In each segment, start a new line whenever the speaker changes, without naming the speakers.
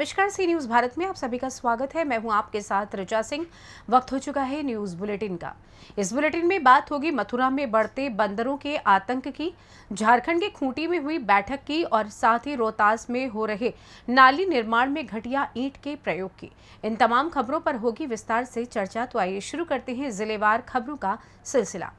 नमस्कार, सी न्यूज़ भारत में आप सभी का स्वागत है। मैं हूं आपके साथ ऋचा सिंह। वक्त हो चुका है न्यूज़ बुलेटिन का। इस बुलेटिन में बात होगी मथुरा में बढ़ते बंदरों के आतंक की, झारखंड के खूंटी में हुई बैठक की और साथ ही रोहतास में हो रहे नाली निर्माण में घटिया ईंट के प्रयोग की। इन तमाम खबरों पर होगी विस्तार से चर्चा। तो आइए शुरू करते हैं जिलेवार खबरों का सिलसिला।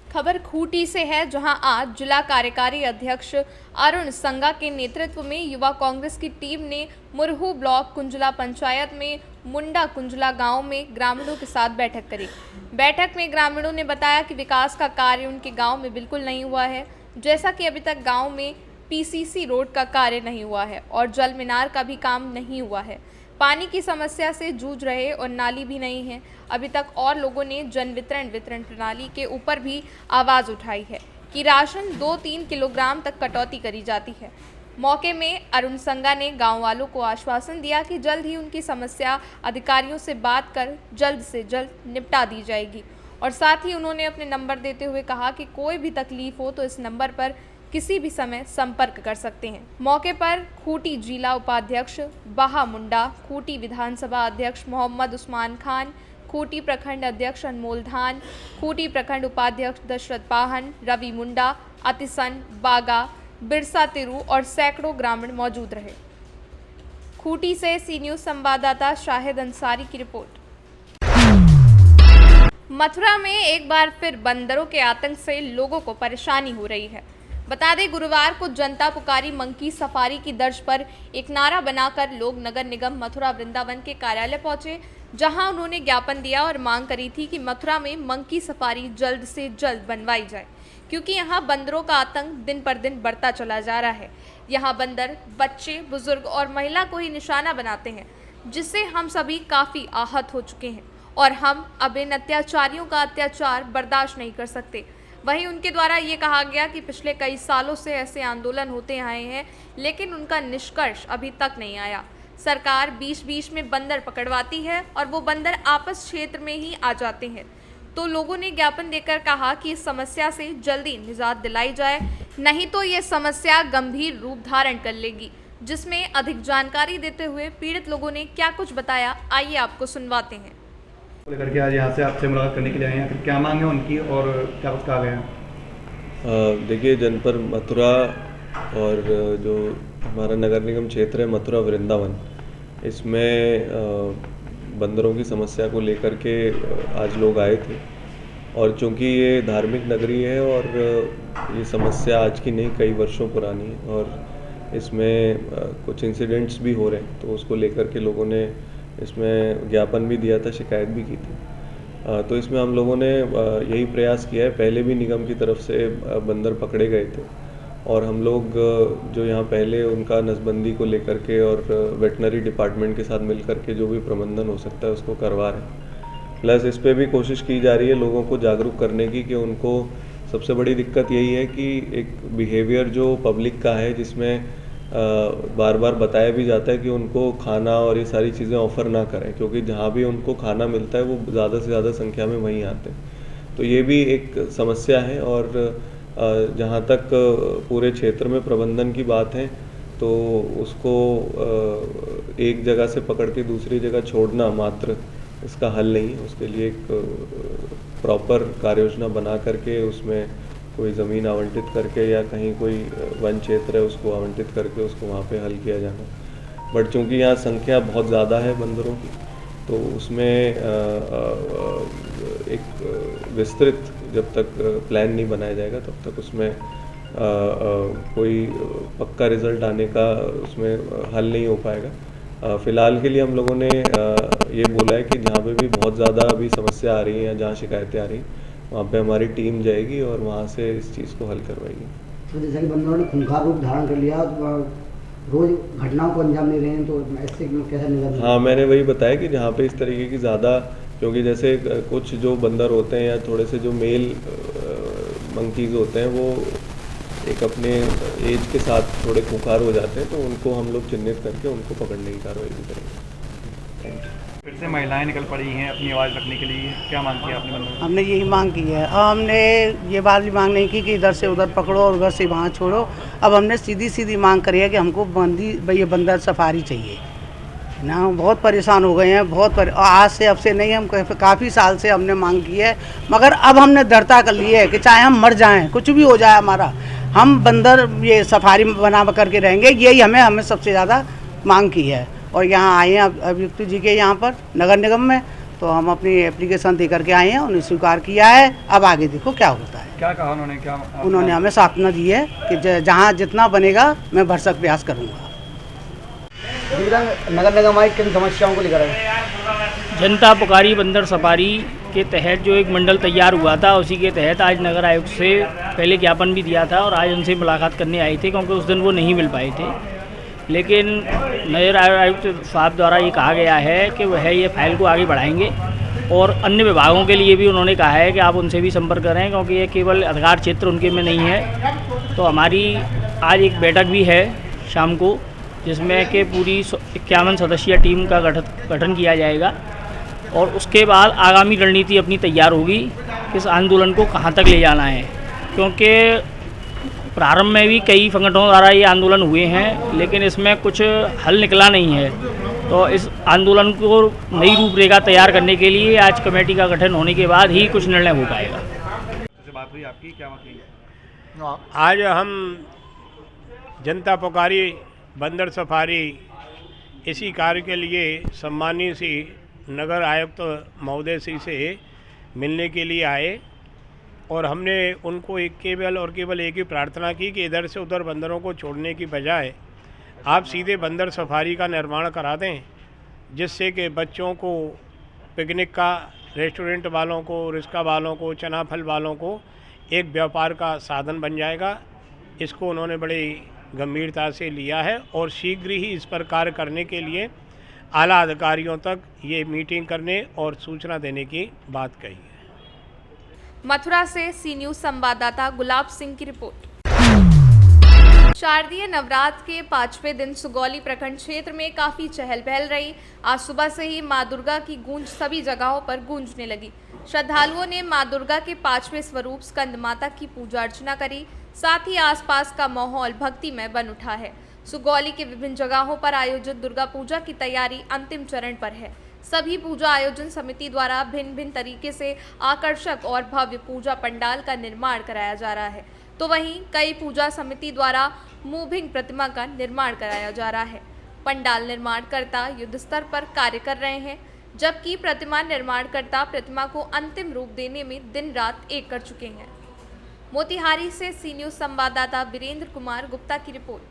खबर खूंटी से है, जहां आज जिला कार्यकारी अध्यक्ष अरुण संगा के नेतृत्व में युवा कांग्रेस की टीम ने मुरहू ब्लॉक कुंजला पंचायत में मुंडा कुंजला गांव में ग्रामीणों के साथ बैठक करी। बैठक में ग्रामीणों ने बताया कि विकास का कार्य उनके गांव में बिल्कुल नहीं हुआ है, जैसा कि अभी तक गांव में पीसीसी रोड का कार्य नहीं हुआ है और जल मीनार का भी काम नहीं हुआ है। पानी की समस्या से जूझ रहे और नाली भी नहीं है। अभी तक और लोगों ने जन वितरण प्रणाली के ऊपर भी आवाज़ उठाई है कि राशन 2-3 किलोग्राम तक कटौती करी जाती है। मौके में अरुण संगा ने गांव वालों को आश्वासन दिया कि जल्द ही उनकी समस्या अधिकारियों से बात कर जल्द से जल्द निपटा दी जाएगी और साथ ही उन्होंने अपने नंबर देते हुए कहा कि कोई भी तकलीफ हो तो इस नंबर पर किसी भी समय संपर्क कर सकते हैं। मौके पर खूंटी जिला उपाध्यक्ष बाहा मुंडा, खूंटी विधानसभा अध्यक्ष मोहम्मद उस्मान खान, खूंटी प्रखंड अध्यक्ष अनमोल धान, खूंटी प्रखंड उपाध्यक्ष दशरथ पाहन, रवि मुंडा, अतिसन, बागा, बिरसा तिरु और सैकड़ों ग्रामीण मौजूद रहे। खूंटी से सी न्यूज़ संवाददाता शाहिद अंसारी की रिपोर्ट। मथुरा में एक बार फिर बंदरों के आतंक से लोगों को परेशानी हो रही है। बता दें, गुरुवार को जनता पुकारी मंकी सफारी की तर्ज पर एक नारा बनाकर लोग नगर निगम मथुरा वृंदावन के कार्यालय पहुंचे, जहां उन्होंने ज्ञापन दिया और मांग करी थी कि मथुरा में मंकी सफारी जल्द से जल्द बनवाई जाए, क्योंकि यहां बंदरों का आतंक दिन पर दिन बढ़ता चला जा रहा है। यहां बंदर बच्चे, बुजुर्ग और महिला को ही निशाना बनाते हैं, जिससे हम सभी काफ़ी आहत हो चुके हैं और हम अब इन अत्याचारियों का अत्याचार बर्दाश्त नहीं कर सकते। वहीं उनके द्वारा ये कहा गया कि पिछले कई सालों से ऐसे आंदोलन होते आए हैं, लेकिन उनका निष्कर्ष अभी तक नहीं आया। सरकार बीच-बीच में बंदर पकड़वाती है और वो बंदर आपस क्षेत्र में ही आ जाते हैं। तो लोगों ने ज्ञापन देकर कहा कि इस समस्या से जल्दी निजात दिलाई जाए, नहीं तो ये समस्या गंभीर रूप धारण कर लेगी। जिसमें अधिक जानकारी देते हुए पीड़ित लोगों ने क्या कुछ बताया, आइए आपको सुनवाते हैं।
लेकर के आज यहाँ से आपसे मुलाकात करने के लिए आए हैं, फिर क्या मांगे उनकी और क्या कुछ कहा गया है?
देखिए, जनपद मथुरा और जो हमारा नगर निगम क्षेत्र है मथुरा वृंदावन, इसमें बंदरों की समस्या को लेकर के आज लोग आए थे। और चूंकि ये धार्मिक नगरी है और ये समस्या आज की नहीं, कई वर्षों पुरानी है और इसमें कुछ इंसिडेंट्स भी हो रहे हैं, तो उसको लेकर के लोगों ने इसमें ज्ञापन भी दिया था, शिकायत भी की थी। तो इसमें हम लोगों ने यही प्रयास किया है। पहले भी निगम की तरफ से बंदर पकड़े गए थे और हम लोग जो यहाँ पहले उनका नसबंदी को लेकर के और वेटनरी डिपार्टमेंट के साथ मिल कर के जो भी प्रबंधन हो सकता है उसको करवा रहे हैं। प्लस इस पर भी कोशिश की जा रही है लोगों को जागरूक करने की कि उनको सबसे बड़ी दिक्कत यही है कि एक बिहेवियर जो पब्लिक का है, जिसमें बार बार बताया भी जाता है कि उनको खाना और ये सारी चीज़ें ऑफ़र ना करें, क्योंकि जहाँ भी उनको खाना मिलता है वो ज़्यादा से ज़्यादा संख्या में वहीं आते हैं। तो ये भी एक समस्या है। और जहाँ तक पूरे क्षेत्र में प्रबंधन की बात है, तो उसको एक जगह से पकड़ के दूसरी जगह छोड़ना मात्र इसका हल नहीं है। उसके लिए एक प्रॉपर कार्य योजना बना करके उसमें कोई ज़मीन आवंटित करके या कहीं कोई वन क्षेत्र है उसको आवंटित करके उसको वहाँ पे हल किया जाना। बट चूँकि यहाँ संख्या बहुत ज़्यादा है बंदरों की, तो उसमें एक विस्तृत जब तक प्लान नहीं बनाया जाएगा तब तक उसमें कोई पक्का रिज़ल्ट आने का उसमें हल नहीं हो पाएगा। फ़िलहाल के लिए हम लोगों ने ये बोला है कि जहाँ पे भी बहुत ज़्यादा अभी समस्या आ रही है या जहाँ शिकायतें आ रही हैं, वहाँ पे हमारी टीम जाएगी और वहाँ से इस चीज़ को हल करवाएगी।
तो जैसे कि बंदरों ने खूंखार रूप धारण कर लिया, तो रोज घटनाओं को अंजाम दे रहे हैं, तो ऐसे कैसे निजात?
हाँ, मैंने वही बताया कि जहाँ पे इस तरीके की ज़्यादा, क्योंकि जैसे कुछ जो बंदर होते हैं या थोड़े से जो मेल मंकीज़ होते हैं वो एक अपने एज के साथ थोड़े खूंखार हो जाते हैं, तो उनको हम लोग चिन्हित करके उनको पकड़ने की कार्रवाई भी करेंगे। Thank you.
फिर से महिलाएं निकल पड़ी हैं अपनी आवाज़ रखने के लिए, क्या मांग किया आपने बंदरों से?
हमने यही मांग की है। अब हमने ये बात भी मांग नहीं की कि इधर से उधर पकड़ो और उधर से वहाँ छोड़ो। अब हमने सीधी सीधी मांग करी है कि हमको ये बंदर सफारी चाहिए ना। हम बहुत परेशान हो गए हैं, आज से अब से नहीं, हम काफ़ी साल से हमने मांग की है, मगर अब हमने दृढ़ता कर ली है कि चाहे हम मर जाएं, कुछ भी हो जाए हमारा, हम बंदर ये सफारी बना करके रहेंगे। यही हमें सबसे ज़्यादा मांग की है। और यहाँ आए हैं अभियुक्त जी के यहाँ पर नगर निगम में, तो हम अपनी एप्लीकेशन दे करके आए हैं, उन्हें स्वीकार किया है। अब आगे देखो क्या होता है।
क्या कहा उन्होंने?
उन्होंने हमें सांत्वना दी है कि जहाँ जितना बनेगा मैं भरसक प्रयास करूँगा।
नगर निगम आई किन समस्याओं को लेकर आए?
जनता पुकारी बंदर सफारी के तहत जो एक मंडल तैयार हुआ था, उसी के तहत आज नगर आयुक्त से पहले ज्ञापन भी दिया था और आज उनसे मुलाकात करने आए थे, क्योंकि उस दिन वो नहीं मिल पाए थे। लेकिन नगर आयुक्त साहब द्वारा ये कहा गया है कि वह ये फाइल को आगे बढ़ाएंगे और अन्य विभागों के लिए भी उन्होंने कहा है कि आप उनसे भी संपर्क करें, क्योंकि ये केवल अधिकार क्षेत्र उनके में नहीं है। तो हमारी आज एक बैठक भी है शाम को, जिसमें कि पूरी 51 सदस्यीय टीम का गठन किया जाएगा और उसके बाद आगामी रणनीति अपनी तैयार होगी कि इस आंदोलन को कहाँ तक ले जाना है। क्योंकि प्रारंभ में भी कई संगठनों द्वारा ये आंदोलन हुए हैं, लेकिन इसमें कुछ हल निकला नहीं है। तो इस आंदोलन को नई रूपरेखा तैयार करने के लिए आज कमेटी का गठन होने के बाद ही कुछ निर्णय हो पाएगा।
बात हुई आपकी, क्या मतलब?
आज हम जनता पुकारी बंदर सफारी इसी कार्य के लिए सम्मानीय सी नगर आयुक्त महोदय श्री से मिलने के लिए आए और हमने उनको केवल एक ही प्रार्थना की कि इधर से उधर बंदरों को छोड़ने की बजाय आप सीधे बंदर सफारी का निर्माण करा दें, जिससे कि बच्चों को, पिकनिक का, रेस्टोरेंट वालों को, रिक्शा वालों को, चना फल वालों को एक व्यापार का साधन बन जाएगा। इसको उन्होंने बड़ी गंभीरता से लिया है और शीघ्र ही इस पर कार्य करने के लिए आला अधिकारियों तक ये मीटिंग करने और सूचना देने की बात कही है।
मथुरा से सी न्यूज़ संवाददाता गुलाब सिंह की रिपोर्ट। शारदीय नवरात्र के 5वें दिन सुगौली प्रखंड क्षेत्र में काफी चहल पहल रही। आज सुबह से ही मां दुर्गा की गूंज सभी जगहों पर गूंजने लगी। श्रद्धालुओं ने मां दुर्गा के 5वें स्वरूप स्कंद माता की पूजा अर्चना करी। साथ ही आसपास का माहौल भक्तिमय बन उठा है। सुगौली के विभिन्न जगहों पर आयोजित दुर्गा पूजा की तैयारी अंतिम चरण पर है। सभी पूजा आयोजन समिति द्वारा भिन्न भिन्न तरीके से आकर्षक और भव्य पूजा पंडाल का निर्माण कराया जा रहा है, तो वहीं कई पूजा समिति द्वारा मूविंग प्रतिमा का निर्माण कराया जा रहा है। पंडाल निर्माणकर्ता युद्ध स्तर पर कार्य कर रहे हैं, जबकि प्रतिमा निर्माणकर्ता प्रतिमा को अंतिम रूप देने में दिन रात एक कर चुके हैं। मोतिहारी से सी न्यूज़ संवाददाता वीरेंद्र कुमार गुप्ता की रिपोर्ट।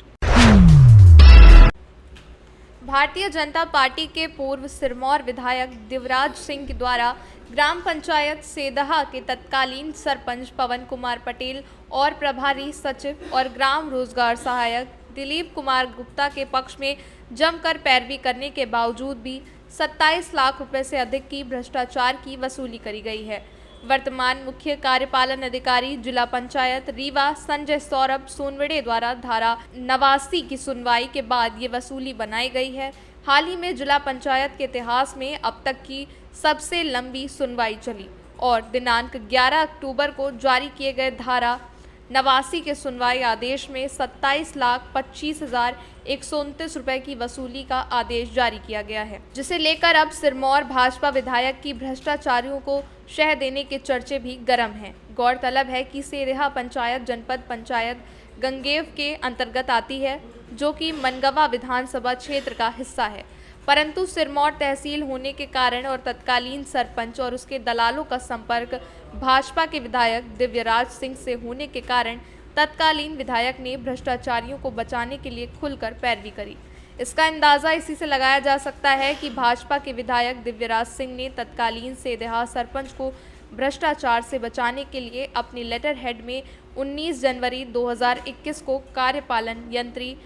भारतीय जनता पार्टी के पूर्व सिरमौर विधायक दिवराज सिंह द्वारा ग्राम पंचायत सेदहा के तत्कालीन सरपंच पवन कुमार पटेल और प्रभारी सचिव और ग्राम रोजगार सहायक दिलीप कुमार गुप्ता के पक्ष में जमकर पैरवी करने के बावजूद भी 27 लाख रुपए से अधिक की भ्रष्टाचार की वसूली करी गई है। वर्तमान मुख्य कार्यपालन अधिकारी जिला पंचायत रीवा संजय सौरभ सोनवड़े द्वारा धारा 89 की सुनवाई के बाद ये वसूली बनाई गई है। हाल ही में जिला पंचायत के इतिहास में अब तक की सबसे लंबी सुनवाई चली और दिनांक 11 अक्टूबर को जारी किए गए धारा 89 के सुनवाई आदेश में 27,25,129 रुपए की वसूली का आदेश जारी किया गया है, जिसे लेकर अब सिरमौर भाजपा विधायक की भ्रष्टाचारियों को शह देने के चर्चे भी गर्म हैं। गौरतलब है कि सेदहा पंचायत जनपद पंचायत गंगेव के अंतर्गत आती है, जो कि मनगवा विधानसभा क्षेत्र का हिस्सा है, परंतु सिरमौर तहसील होने के कारण और तत्कालीन सरपंच और उसके दलालों का संपर्क भाजपा के विधायक दिव्यराज सिंह से होने के कारण तत्कालीन विधायक ने भ्रष्टाचारियों को बचाने के लिए खुलकर पैरवी करी। इसका अंदाज़ा इसी से लगाया जा सकता है कि भाजपा के विधायक दिव्यराज सिंह ने तत्कालीन सेदहा सरपंच को भ्रष्टाचार से बचाने के लिए अपनी लेटर हेड में 19 जनवरी 2021 को कार्यपालन यंत्री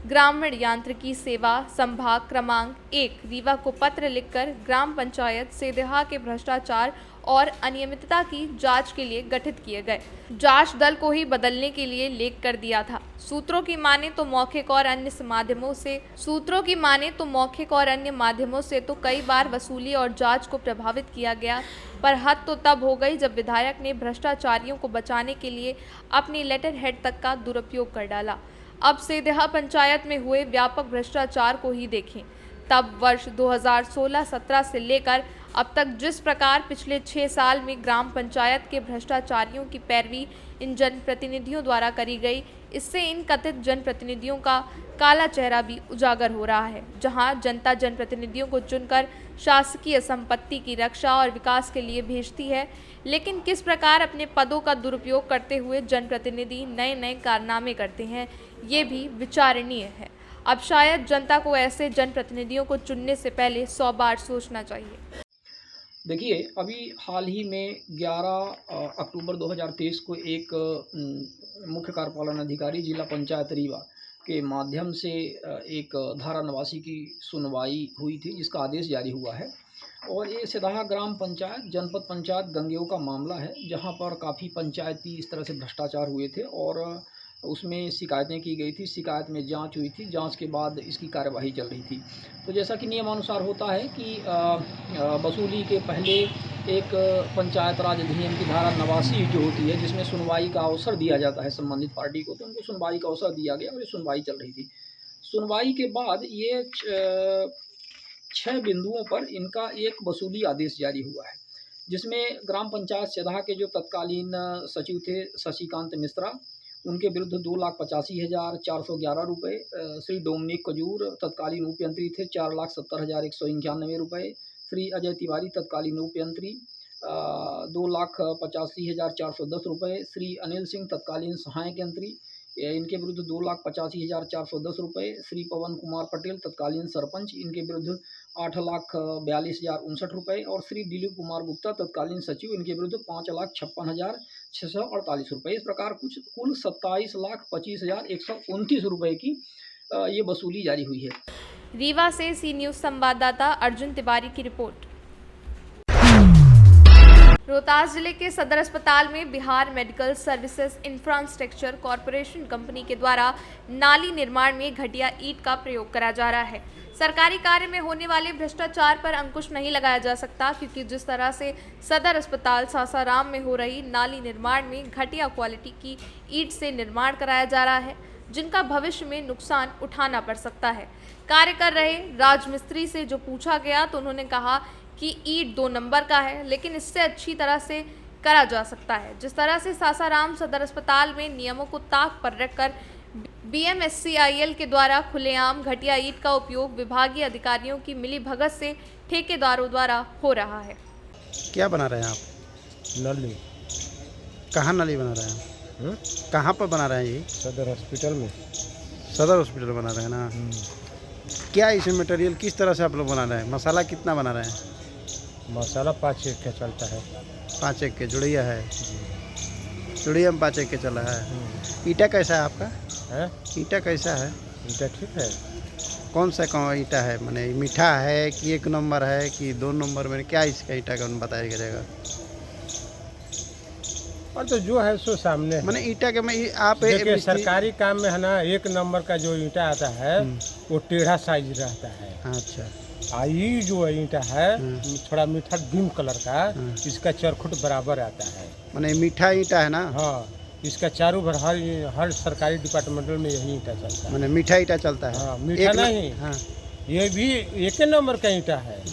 ग्रामीण यांत्रिकी सेवा संभाग क्रमांक 1 रीवा को पत्र लिखकर ग्राम पंचायत सेदहा के भ्रष्टाचार और अनियमितता की जांच के लिए गठित किए गए। जांच दल को ही बदलने के लिए लेख कर दिया था। सूत्रों की माने तो मौखिक और अन्य माध्यमों से तो कई बार वसूली और जांच को प्रभावित किया गया, पर हद तो तब हो गई जब विधायक ने भ्रष्टाचारियों को बचाने के लिए अपनी लेटर हेड तक का दुरुपयोग कर डाला। अब सेंधिया पंचायत में हुए व्यापक भ्रष्टाचार को ही देखें। तब वर्ष 2016-17 से लेकर अब तक जिस प्रकार पिछले 6 साल में ग्राम पंचायत के भ्रष्टाचारियों की पैरवी इन जनप्रतिनिधियों द्वारा करी गई, इससे इन कथित जनप्रतिनिधियों का काला चेहरा भी उजागर हो रहा है। जहां जनता जनप्रतिनिधियों को चुनकर शासकीय संपत्ति की रक्षा और विकास के लिए भेजती है, लेकिन किस प्रकार अपने पदों का दुरुपयोग करते हुए जनप्रतिनिधि नए नए कारनामे करते हैं, ये भी विचारणीय है। अब शायद जनता को ऐसे जनप्रतिनिधियों को चुनने से पहले 100 बार सोचना चाहिए।
देखिए, अभी हाल ही में 11 अक्टूबर 2023 को एक मुख्य कार्यपालन अधिकारी जिला पंचायत रीवा के माध्यम से एक धारा 89 की सुनवाई हुई थी, जिसका आदेश जारी हुआ है। और ये सेंधिया ग्राम पंचायत जनपद पंचायत गंगेऊ का मामला है, जहां पर काफ़ी पंचायती इस तरह से भ्रष्टाचार हुए थे और उसमें शिकायतें की गई थी। शिकायत में जांच हुई थी, जांच के बाद इसकी कार्यवाही चल रही थी। तो जैसा कि नियमानुसार होता है कि वसूली के पहले एक पंचायत राज अधिनियम की धारा 89 जो होती है, जिसमें सुनवाई का अवसर दिया जाता है संबंधित पार्टी को, तो उनको सुनवाई का अवसर दिया गया और ये सुनवाई चल रही थी। सुनवाई के बाद ये 6 बिंदुओं पर इनका एक वसूली आदेश जारी हुआ है, जिसमें ग्राम पंचायत सेंधिया के जो तत्कालीन सचिव थे शशिकांत मिश्रा, उनके विरुद्ध 2,85,411 रुपये, श्री डोमिनिक कजूर तत्कालीन उपयंत्री थे 4,70,191 रुपये, श्री अजय तिवारी तत्कालीन उपयंत्री 2,85,410 रुपये, श्री अनिल सिंह तत्कालीन सहायक यंत्री, इनके विरुद्ध 2,85,410 रुपये, श्री पवन कुमार पटेल तत्कालीन सरपंच, इनके विरुद्ध 8,42,059 रुपये और श्री दिलीप कुमार गुप्ता तत्कालीन सचिव, इनके विरुद्ध 5,56,648 रुपये। इस प्रकार कुल 27,25,129 रुपये की ये वसूली जारी हुई है।
रीवा से सी न्यूज़ संवाददाता अर्जुन तिवारी की रिपोर्ट। रोहतास जिले के सदर अस्पताल में Bihar medical services infrastructure corporation company के द्वारा नाली निर्माण में घटिया ईंट का प्रयोग करा जा रहा है। सरकारी कार्य में होने वाले भ्रष्टाचार पर अंकुश नहीं लगाया जा सकता, क्योंकि जिस तरह से सदर अस्पताल सासाराम में हो रही नाली निर्माण में घटिया क्वालिटी की ईंट से निर्माण कराया जा रहा है, जिनका भविष्य में नुकसान उठाना पड़ सकता है। कार्य कर रहे राजमिस्त्री से जो पूछा गया तो उन्होंने कहा कि ईंट 2 नंबर का है, लेकिन इससे अच्छी तरह से करा जा सकता है। जिस तरह से सासाराम सदर अस्पताल में नियमों को ताक पर रखकर BMSCIL के द्वारा खुलेआम घटिया ईंट का उपयोग विभागीय अधिकारियों की मिलीभगत से ठेकेदारों द्वारा हो रहा है।
क्या बना रहे हैं आप?
नली।
कहाँ नली बना रहे हैं? कहाँ पर बना रहे हैं ये?
सदर हॉस्पिटल में।
सदर हॉस्पिटल बना रहे हैं ना? क्या इसमें मटेरियल किस तरह से आप लोग बना रहे हैं? मसाला कितना बना रहे हैं?
मसाला 5 एक का चलता है।
5 एक के जुड़िया है, जुड़िया में 5 एक के चला है। ईटा कैसा है आपका?
है?
ईटा कैसा है?
ईटा ठीक है।
कौन ईटा है? माने मीठा है कि 1 नंबर है कि 2 नंबर में? क्या इसका ईटा का बताया जाएगा?
और तो जो है सो सामने
मैंने ईटा के में आप
देखिए, सरकारी काम में है ना, 1 नंबर का जो ईंटा आता है वो टेढ़ा साइज रहता है।
अच्छा।
ये जो ईंटा है थोड़ा मीठा भीम कलर का, इसका चरखुट बराबर आता है।
मैंने मीठा ईंटा है ना?
हाँ, इसका चारों भर हर सरकारी डिपार्टमेंटल में यही ईंटा चलता है।
मैंने मीठा ईंटा चलता है।
हाँ, मीठा नहीं। हाँ, ये भी 1 नंबर का ईंटा है,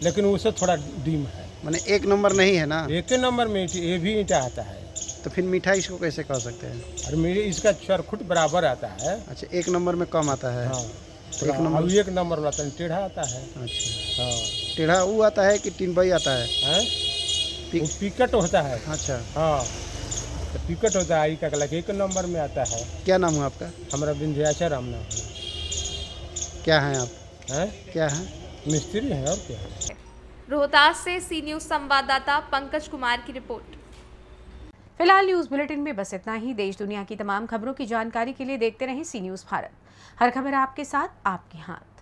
लेकिन उससे थोड़ा डीम है।
मैंने 1 नंबर नहीं है ना?
1 नंबर में ये भी ईंटा आता है।
तो फिर मीठा इसको कैसे कह सकते हैं?
और मेरे इसका चरखुट बराबर आता है।
अच्छा, 1 नंबर में कम आता है।
हाँ,
तो 1 नंबर
में आता है टेढ़ा आता है।
अच्छा।
हाँ,
टेढ़ा वो आता है कि टिनबई आता है?
पिकट होता है।
अच्छा।
हाँ, तो पिकट होता है, का 1 नंबर में आता है।
क्या नाम है आपका?
हमारा विंध्याचल राम नाम है।
क्या हैं आप?
हैं?
क्या हैं?
मिस्त्री हैं और क्या है।
रोहतास से सी न्यूज़ संवाददाता पंकज कुमार की रिपोर्ट।
फिलहाल न्यूज़ बुलेटिन में बस इतना ही। देश दुनिया की तमाम खबरों की जानकारी के लिए देखते रहें सी न्यूज़ भारत। हर खबर आपके साथ, आपके हाथ।